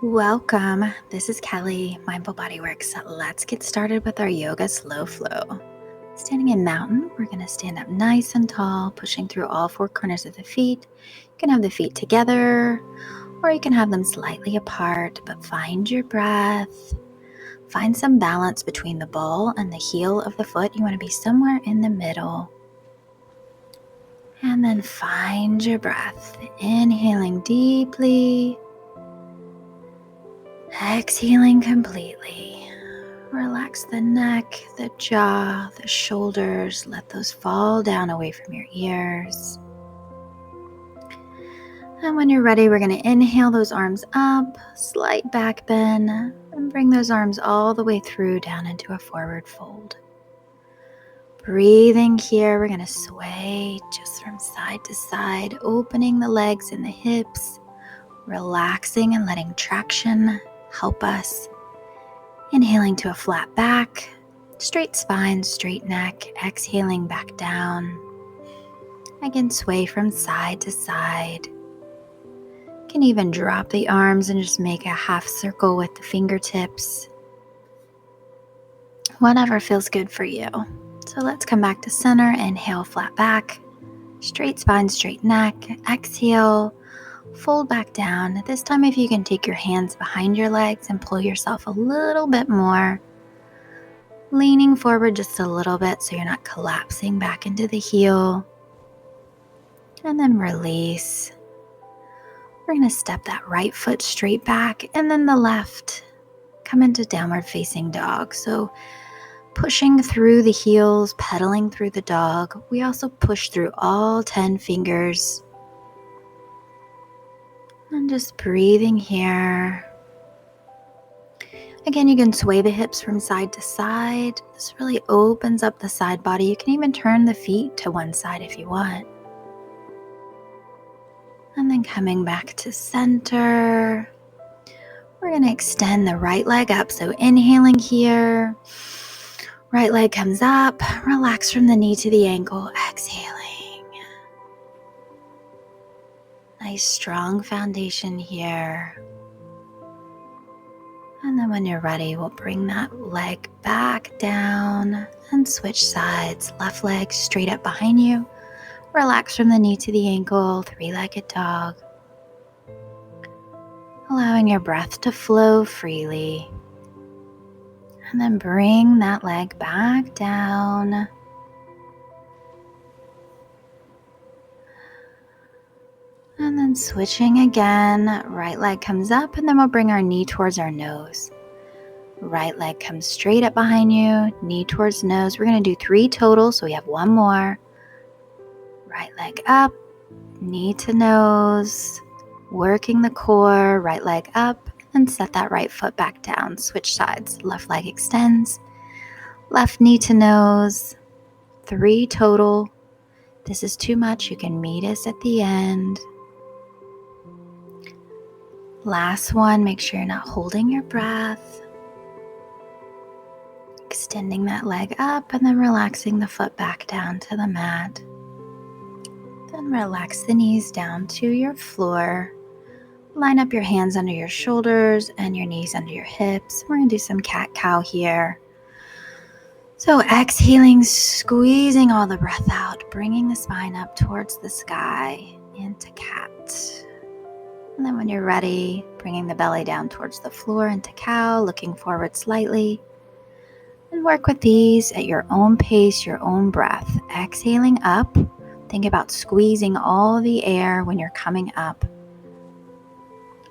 Welcome. This is Kelly, Mindful Bodyworks. Let's get started with our yoga slow flow. Standing in mountain, we're going to stand up nice and tall, pushing through all four corners of the feet. You can have the feet together, or you can have them slightly apart, but find your breath. Find some balance between the ball and the heel of the foot. You want to be somewhere in the middle. And then find your breath. Inhaling deeply. Exhaling completely. Relax the neck, the jaw, the shoulders. Let those fall down away from your ears. And when you're ready, we're going to inhale those arms up, slight back bend, and bring those arms all the way through down into a forward fold. Breathing here, we're going to sway just from side to side, opening the legs and the hips, relaxing and letting traction help us. Inhaling to a flat back, straight spine, straight neck, exhaling back down. Again, sway from side to side. You can even drop the arms and just make a half circle with the fingertips. Whatever feels good for you. So let's come back to center. Inhale, flat back, straight spine, straight neck. Exhale, fold back down. This time, if you can take your hands behind your legs and pull yourself a little bit more. Leaning forward just a little bit so you're not collapsing back into the heel. And then release. We're going to step that right foot straight back and then the left. Come into downward facing dog. So pushing through the heels, pedaling through the dog. We also push through all 10 fingers. And just breathing here. Again, you can sway the hips from side to side. This really opens up the side body. You can even turn the feet to one side if you want. And then coming back to center. We're going to extend the right leg up. So inhaling here. Right leg comes up. Relax from the knee to the ankle. Exhaling. Nice strong foundation here. And then when you're ready, we'll bring that leg back down and switch sides. Left leg straight up behind you. Relax from the knee to the ankle, three-legged dog. Allowing your breath to flow freely. And then bring that leg back down. And then switching again, right leg comes up and then we'll bring our knee towards our nose. Right leg comes straight up behind you, knee towards nose. We're going to do 3 total, so we have one more. Right leg up, knee to nose, working the core, right leg up, and set that right foot back down. Switch sides, left leg extends, left knee to nose, 3 total. This is too much, you can meet us at the end. Last one, make sure you're not holding your breath. Extending that leg up and then relaxing the foot back down to the mat. Then relax the knees down to your floor. Line up your hands under your shoulders and your knees under your hips. We're going to do some cat-cow here. So exhaling, squeezing all the breath out, bringing the spine up towards the sky into cat. And then when you're ready, bringing the belly down towards the floor into cow, looking forward slightly. And work with these at your own pace, your own breath. Exhaling up. Think about squeezing all the air when you're coming up.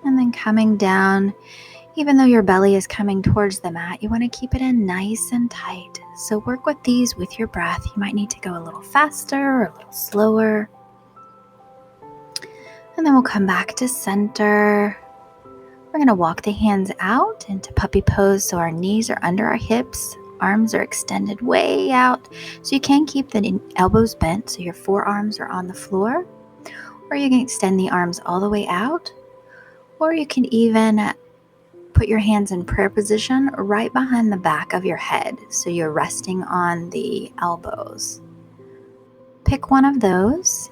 And then coming down. Even though your belly is coming towards the mat, you want to keep it in nice and tight. So work with these with your breath. You might need to go a little faster or a little slower. And then we'll come back to center. We're going to walk the hands out into puppy pose so our knees are under our hips. Arms are extended way out. So you can keep the elbows bent so your forearms are on the floor. Or you can extend the arms all the way out. Or you can even put your hands in prayer position right behind the back of your head. So you're resting on the elbows. Pick one of those.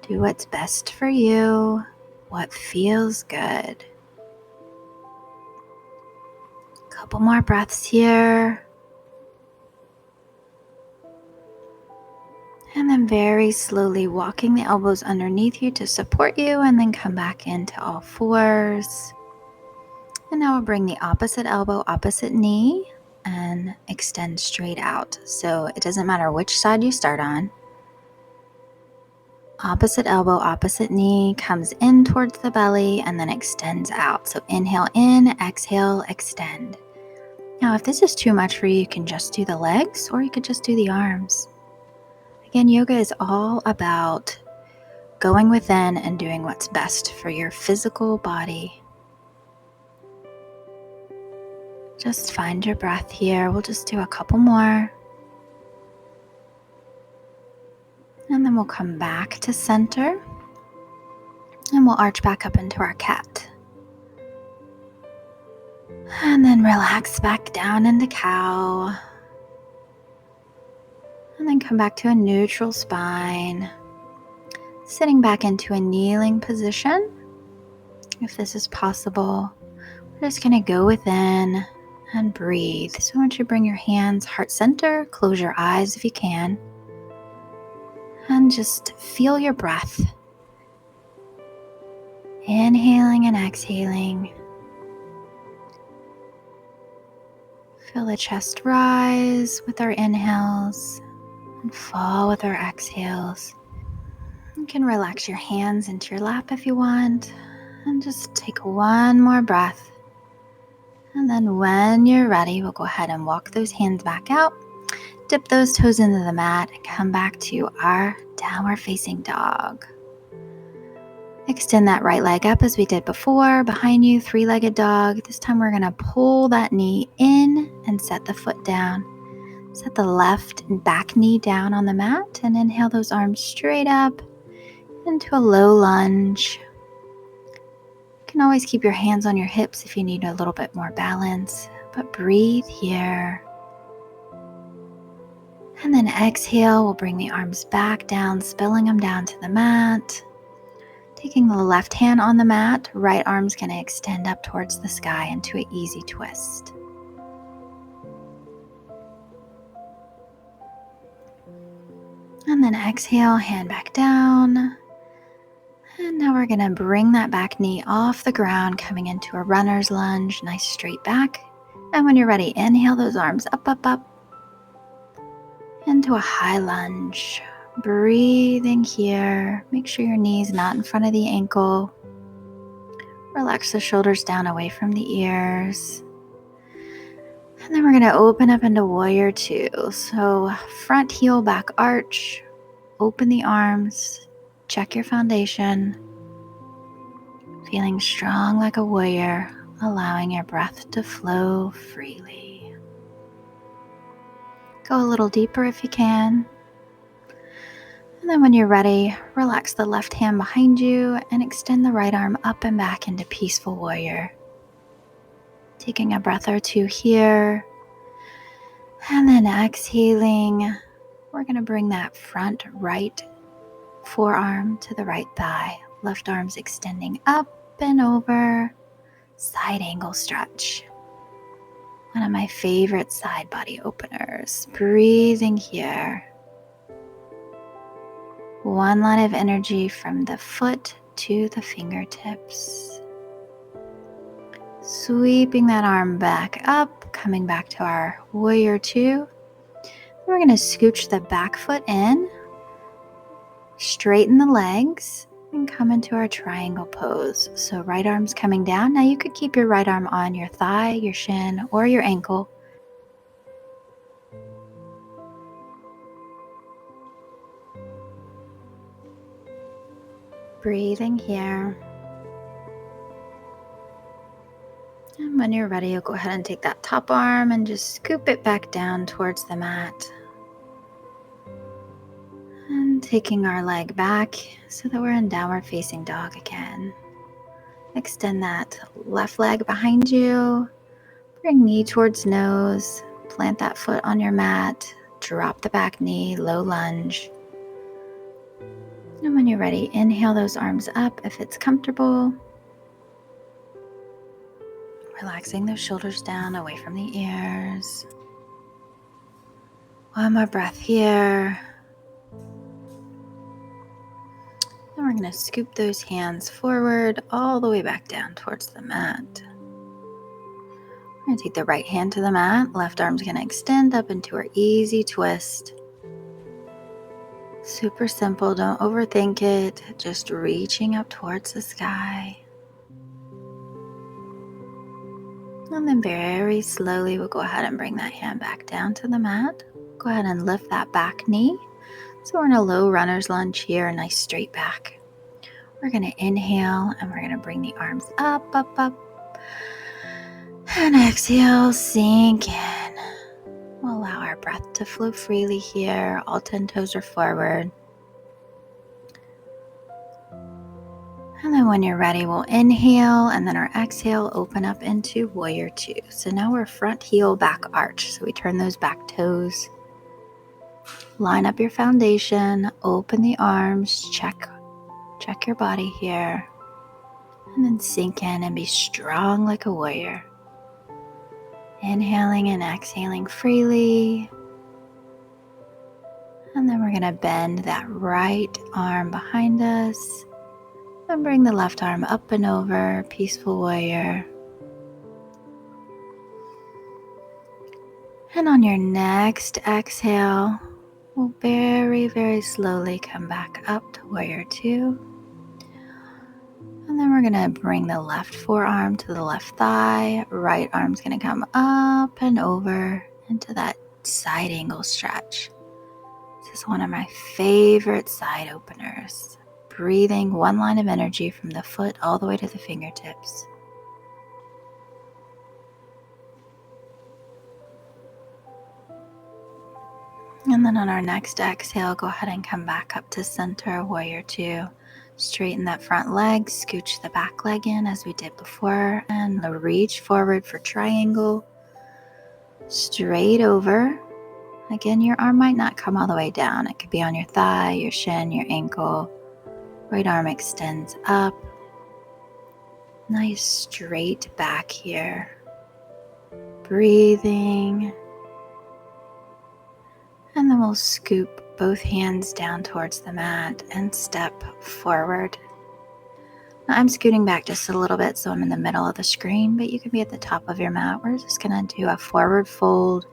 Do what's best for you. What feels good. Couple more breaths here. And then very slowly walking the elbows underneath you to support you, and then come back into all fours. And now we'll bring the opposite elbow, opposite knee, and extend straight out. So it doesn't matter which side you start on. Opposite elbow, opposite knee comes in towards the belly and then extends out. So inhale in, exhale, extend. Now, if this is too much for you, you can just do the legs or you could just do the arms. Again, yoga is all about going within and doing what's best for your physical body. Just find your breath here. We'll just do a couple more. And then we'll come back to center. And we'll arch back up into our cat. And then relax back down into cow. And then come back to a neutral spine. Sitting back into a kneeling position. If this is possible, we're just going to go within and breathe. So I want you to bring your hands heart center, close your eyes if you can, and just feel your breath. Inhaling and exhaling. Feel the chest rise with our inhales and fall with our exhales. You can relax your hands into your lap if you want, and just take one more breath. And then when you're ready, we'll go ahead and walk those hands back out, dip those toes into the mat, and come back to our downward facing dog. Extend that right leg up as we did before. Behind you, three-legged dog. This time we're going to pull that knee in and set the foot down. Set the left and back knee down on the mat and inhale those arms straight up into a low lunge. You can always keep your hands on your hips if you need a little bit more balance, but breathe here. And then exhale, we'll bring the arms back down, spilling them down to the mat. Taking the left hand on the mat, right arm's going to extend up towards the sky into an easy twist. And then exhale, hand back down. And now we're going to bring that back knee off the ground, coming into a runner's lunge, nice straight back. And when you're ready, inhale those arms up, up, up, into a high lunge. Breathing here. Make sure your knee's not in front of the ankle. Relax the shoulders down away from the ears. And then we're going to open up into warrior two. So front heel, back arch. Open the arms. Check your foundation. Feeling strong like a warrior, allowing your breath to flow freely. Go a little deeper if you can. And then when you're ready, relax the left hand behind you and extend the right arm up and back into peaceful warrior. Taking a breath or two here. And then exhaling, we're going to bring that front right forearm to the right thigh. Left arm's extending up and over. Side angle stretch. One of my favorite side body openers. Breathing here. One line of energy from the foot to the fingertips. Sweeping that arm back up, coming back to our warrior two. We're going to scooch the back foot in. Straighten the legs and come into our triangle pose. So right arm's coming down. Now you could keep your right arm on your thigh, your shin, or your ankle. Breathing here. And when you're ready, you'll go ahead and take that top arm and just scoop it back down towards the mat. And taking our leg back so that we're in downward facing dog again. Extend that left leg behind you. Bring knee towards nose. Plant that foot on your mat. Drop the back knee, low lunge. And when you're ready, inhale those arms up if it's comfortable. Relaxing those shoulders down away from the ears. One more breath here. And we're going to scoop those hands forward all the way back down towards the mat. We're going to take the right hand to the mat. Left arm's going to extend up into our easy twist. Super simple. Don't overthink it. Just reaching up towards the sky. And then very slowly we'll go ahead and bring that hand back down to the mat. Go ahead and lift that back knee. So we're in a low runner's lunge here, a nice straight back. We're going to inhale and we're going to bring the arms up, up, up. And exhale, sink in. We'll allow our breath to flow freely here. All 10 toes are forward. And then when you're ready, we'll inhale and then our exhale, open up into warrior two. So now we're front heel, back arch. So we turn those back toes. Line up your foundation, open the arms, check your body here. And then sink in and be strong like a warrior. Inhaling and exhaling freely. And then we're going to bend that right arm behind us. And bring the left arm up and over, peaceful warrior. And on your next exhale, we'll very, very slowly come back up to warrior two. And then we're going to bring the left forearm to the left thigh. Right arm's going to come up and over into that side angle stretch. This is one of my favorite side openers. Breathing one line of energy from the foot all the way to the fingertips. And then on our next exhale, go ahead and come back up to center, warrior two. Straighten that front leg, scooch the back leg in as we did before, and reach forward for triangle. Straight over. Again, your arm might not come all the way down. It could be on your thigh, your shin, your ankle. Right arm extends up. Nice straight back here. Breathing. And then we'll scoop both hands down towards the mat and step forward. Now I'm scooting back just a little bit so I'm in the middle of the screen, but you can be at the top of your mat. We're just going to do a forward fold.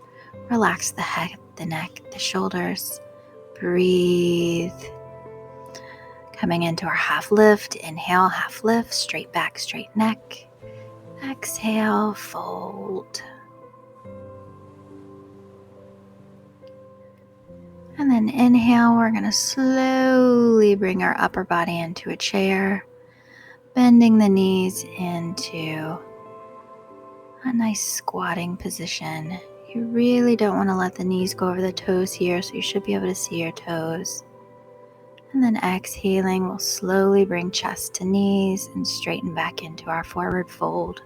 Relax the head, the neck, the shoulders. Breathe. Coming into our half lift, inhale, half lift, straight back, straight neck. Exhale, fold. And then inhale, we're going to slowly bring our upper body into a chair, bending the knees into a nice squatting position. You really don't want to let the knees go over the toes here, so you should be able to see your toes. And then exhaling, we'll slowly bring chest to knees and straighten back into our forward fold.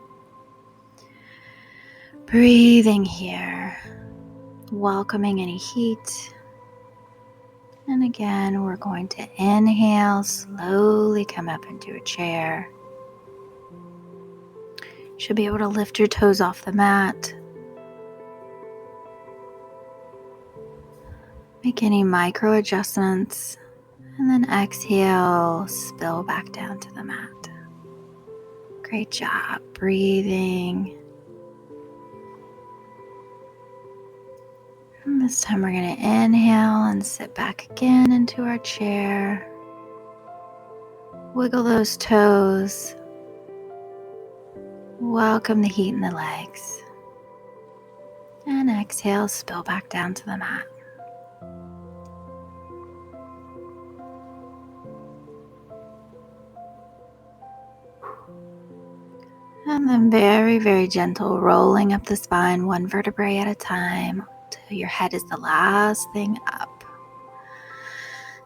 Breathing here, welcoming any heat. And again, we're going to inhale, slowly come up into a chair. You should be able to lift your toes off the mat. Make any micro adjustments. And then exhale, spill back down to the mat. Great job breathing. And this time we're going to inhale and sit back again into our chair. Wiggle those toes. Welcome the heat in the legs. And exhale, spill back down to the mat. And then very, very gentle, rolling up the spine, one vertebrae at a time, till your head is the last thing up.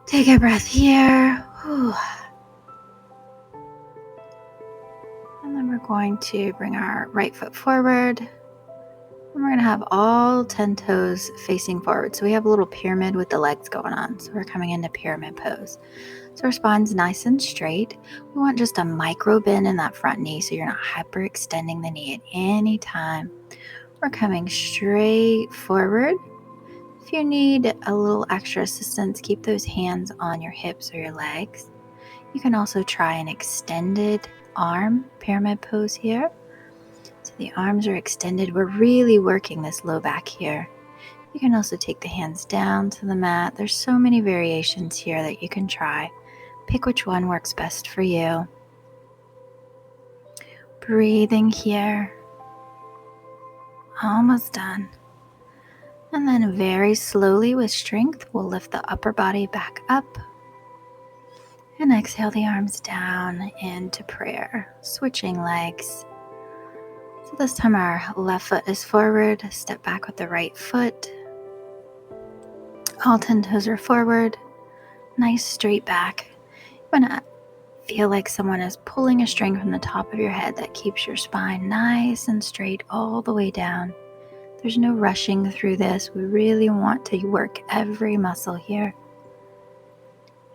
Take a breath here. Whew. And then we're going to bring our right foot forward, And we're going to have all 10 toes facing forward. So we have a little pyramid with the legs going on. So we're coming into pyramid pose. So our spine's nice and straight. We want just a micro bend in that front knee so you're not hyperextending the knee at any time. We're coming straight forward. If you need a little extra assistance, keep those hands on your hips or your legs. You can also try an extended arm pyramid pose here. So the arms are extended. We're really working this low back here. You can also take the hands down to the mat. There's so many variations here that you can try. Pick which one works best for you. Breathing here. Almost done. And then very slowly with strength, we'll lift the upper body back up. And exhale the arms down into prayer. Switching legs. So this time our left foot is forward. Step back with the right foot. All 10 toes are forward. Nice straight back. You want to feel like someone is pulling a string from the top of your head that keeps your spine nice and straight all the way down. There's no rushing through this. We really want to work every muscle here.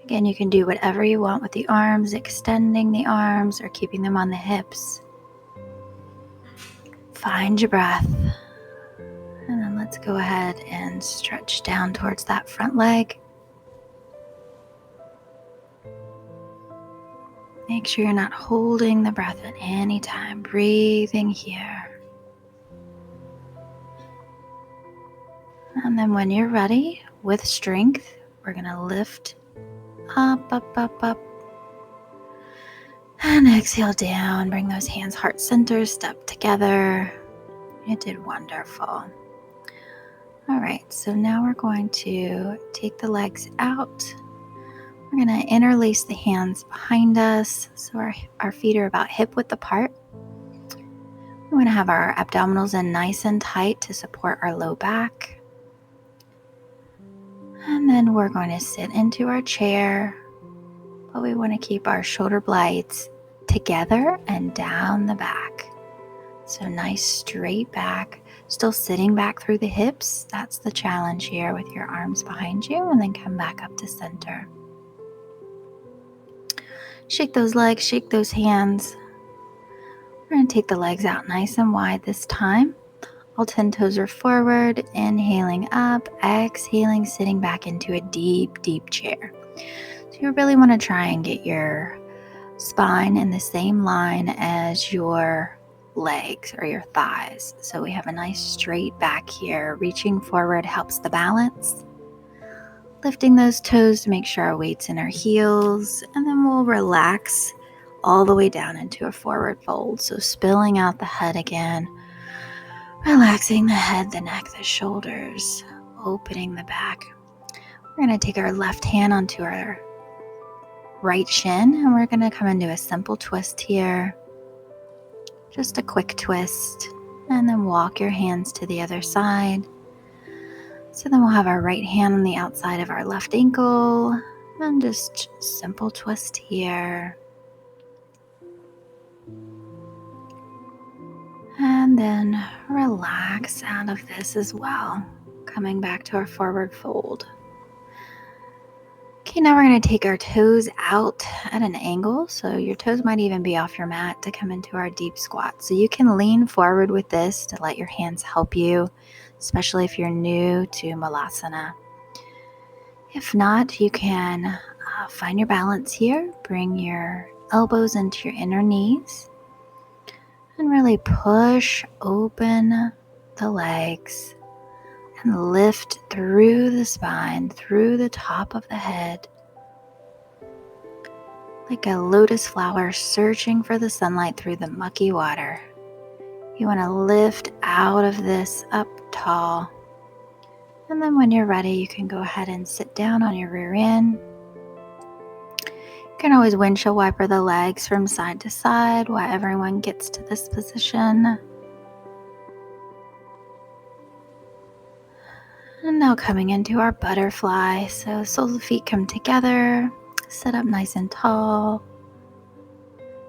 Again, you can do whatever you want with the arms, extending the arms or keeping them on the hips. Find your breath. And then let's go ahead and stretch down towards that front leg. Make sure you're not holding the breath at any time. Breathing here. And then when you're ready, with strength, we're going to lift up, up, up, up. And exhale down. Bring those hands heart center, step together. You did wonderful. All right, so now we're going to take the legs out. We're going to interlace the hands behind us so our feet are about hip width apart. We want to have our abdominals in nice and tight to support our low back. And then we're going to sit into our chair, but we want to keep our shoulder blades together and down the back. So nice straight back, still sitting back through the hips. That's the challenge here with your arms behind you, and then come back up to center. Shake those legs, shake those hands. We're going to take the legs out nice and wide this time. All 10 toes are forward, inhaling up, exhaling, sitting back into a deep, deep chair. So you really want to try and get your spine in the same line as your legs or your thighs. So we have a nice straight back here. Reaching forward helps the balance. Lifting those toes to make sure our weight's in our heels, and then we'll relax all the way down into a forward fold. So spilling out the head again. Relaxing the head, the neck, the shoulders, opening the back. We're going to take our left hand onto our right shin, and we're going to come into a simple twist here. Just a quick twist, and then walk your hands to the other side. So then we'll have our right hand on the outside of our left ankle, and just simple twist here. And then relax out of this as well, coming back to our forward fold. Okay, now we're going to take our toes out at an angle, so your toes might even be off your mat to come into our deep squat. So you can lean forward with this to let your hands help you, especially if you're new to Malasana. If not, you can find your balance here. Bring your elbows into your inner knees. And really push open the legs and lift through the spine, through the top of the head. Like a lotus flower searching for the sunlight through the mucky water. You want to lift out of this up tall. And then when you're ready, you can go ahead and sit down on your rear end. You can always windshield wiper the legs from side to side while everyone gets to this position. And now coming into our butterfly. So soles of feet come together, sit up nice and tall.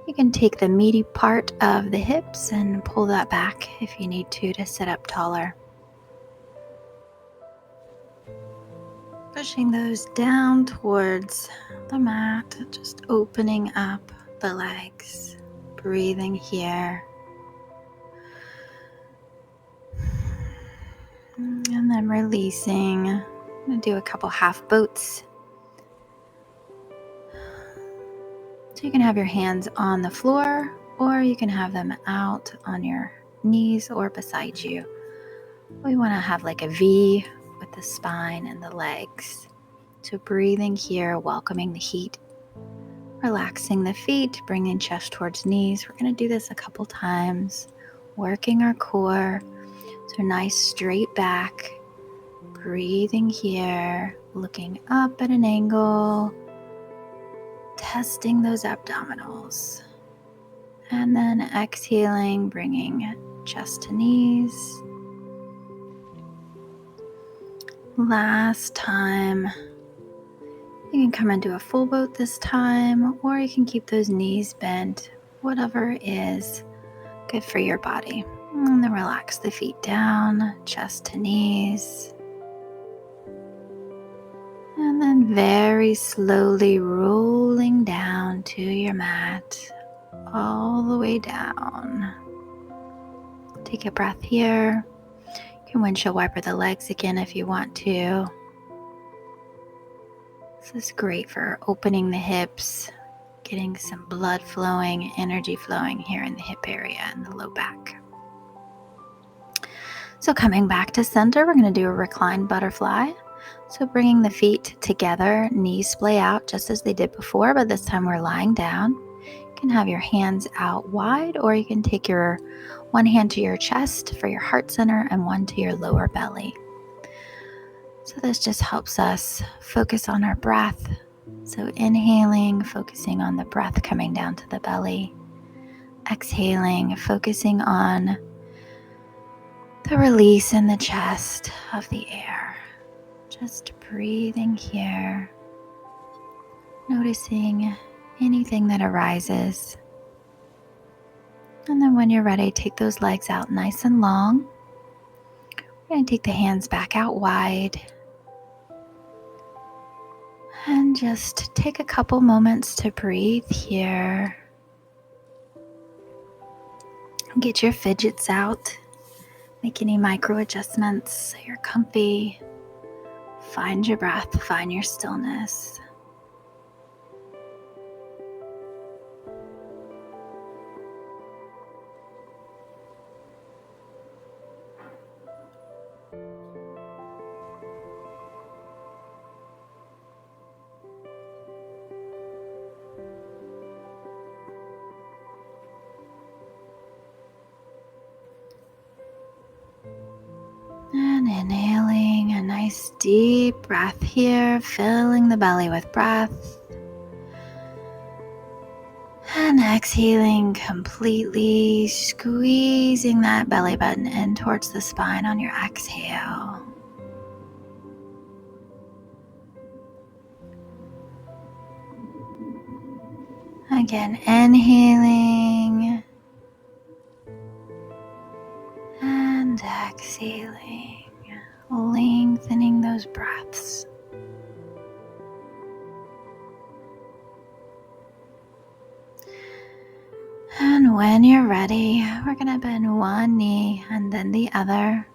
You can take the meaty part of the hips and pull that back if you need to sit up taller. Pushing those down towards the mat, just opening up the legs, breathing here. And then releasing. I'm going to do a couple half boats. So you can have your hands on the floor, or you can have them out on your knees or beside you. We want to have like a V with the spine and the legs. So breathing here, welcoming the heat, relaxing the feet, bringing chest towards knees. We're going to do this a couple times, working our core. So nice straight back, breathing here, looking up at an angle, testing those abdominals. And then exhaling, bringing chest to knees. Last time. You can come into a full boat this time, or you can keep those knees bent, whatever is good for your body. And then relax the feet down, chest to knees. And then very slowly rolling down to your mat, all the way down. Take a breath here. You can windshield wiper the legs again if you want to. This is great for opening the hips, getting some blood flowing, energy flowing here in the hip area and the low back. So coming back to center, we're going to do a recline butterfly. So bringing the feet together, knees splay out just as they did before, but this time we're lying down. You can have your hands out wide, or you can take your one hand to your chest for your heart center and one to your lower belly. So this just helps us focus on our breath. So inhaling, focusing on the breath coming down to the belly. Exhaling, focusing on the release in the chest of the air. Just breathing here. Noticing anything that arises. And then when you're ready, take those legs out nice and long. We're going to take the hands back out wide. And just take a couple moments to breathe here. Get your fidgets out. Make any micro adjustments so you're comfy. Find your breath, find your stillness. And inhaling a nice deep breath here, filling the belly with breath. And exhaling completely, squeezing that belly button in towards the spine on your exhale. Again, inhaling and exhaling, lengthening those breaths. And when you're ready, we're going to bend one knee and then the other.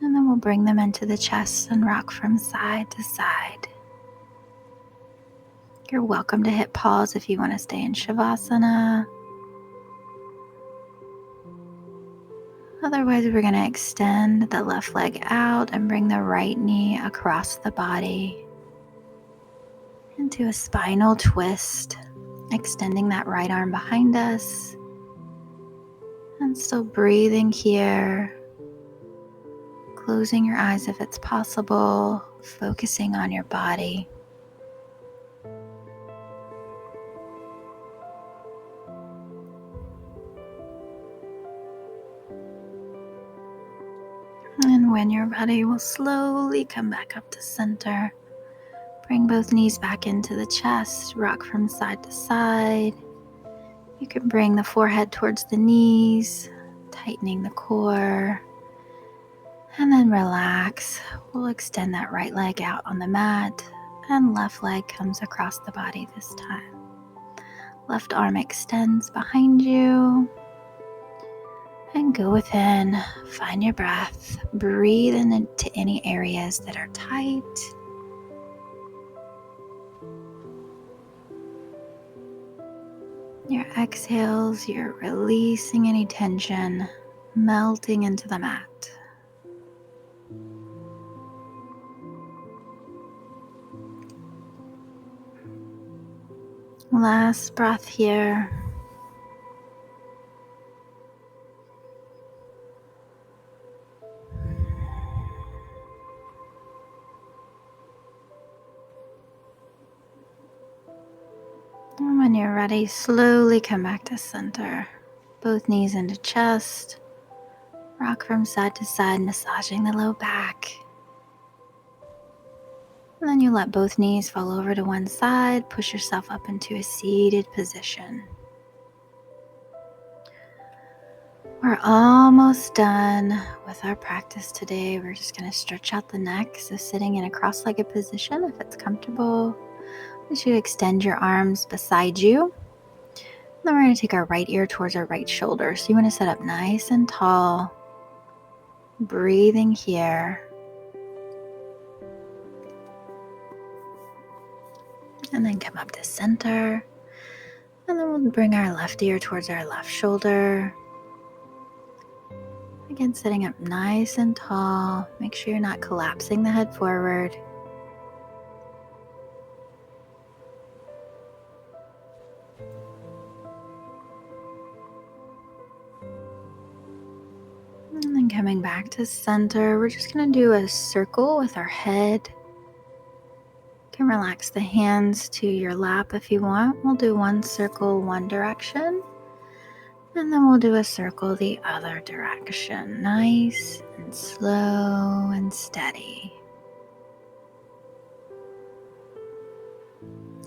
And then we'll bring them into the chest and rock from side to side. You're welcome to hit pause if you want to stay in Shavasana. Otherwise, we're going to extend the left leg out and bring the right knee across the body into a spinal twist, extending that right arm behind us and still breathing here, closing your eyes if it's possible, focusing on your body. And when you're ready, we'll slowly come back up to center. Bring both knees back into the chest, rock from side to side. You can bring the forehead towards the knees, tightening the core, and then relax. We'll extend that right leg out on the mat, and left leg comes across the body this time. Left arm extends behind you. And go within, find your breath, breathe into any areas that are tight. Your exhales, you're releasing any tension, melting into the mat. Last breath here. And when you're ready, slowly come back to center. Both knees into chest. Rock from side to side, massaging the low back. And then you let both knees fall over to one side. Push yourself up into a seated position. We're almost done with our practice today. We're just going to stretch out the neck. So sitting in a cross-legged position, if it's comfortable, you should extend your arms beside you. Then we're going to take our right ear towards our right shoulder. So you want to sit up nice and tall, breathing here. And then come up to center. And then we'll bring our left ear towards our left shoulder. Again, sitting up nice and tall. Make sure you're not collapsing the head forward. And then coming back to center, we're just going to do a circle with our head. You can relax the hands to your lap if you want. We'll do one circle one direction. And then we'll do a circle the other direction. Nice and slow and steady.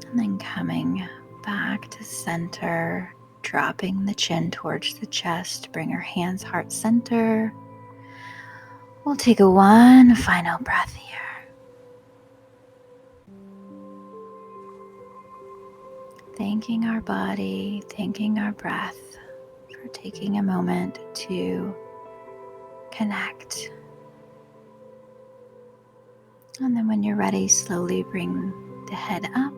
And then coming back to center, dropping the chin towards the chest. Bring our hands heart center. We'll take one final breath here. Thanking our body, thanking our breath for taking a moment to connect. And then when you're ready, slowly bring the head up.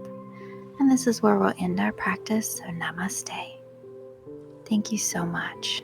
And this is where we'll end our practice. So namaste. Thank you so much.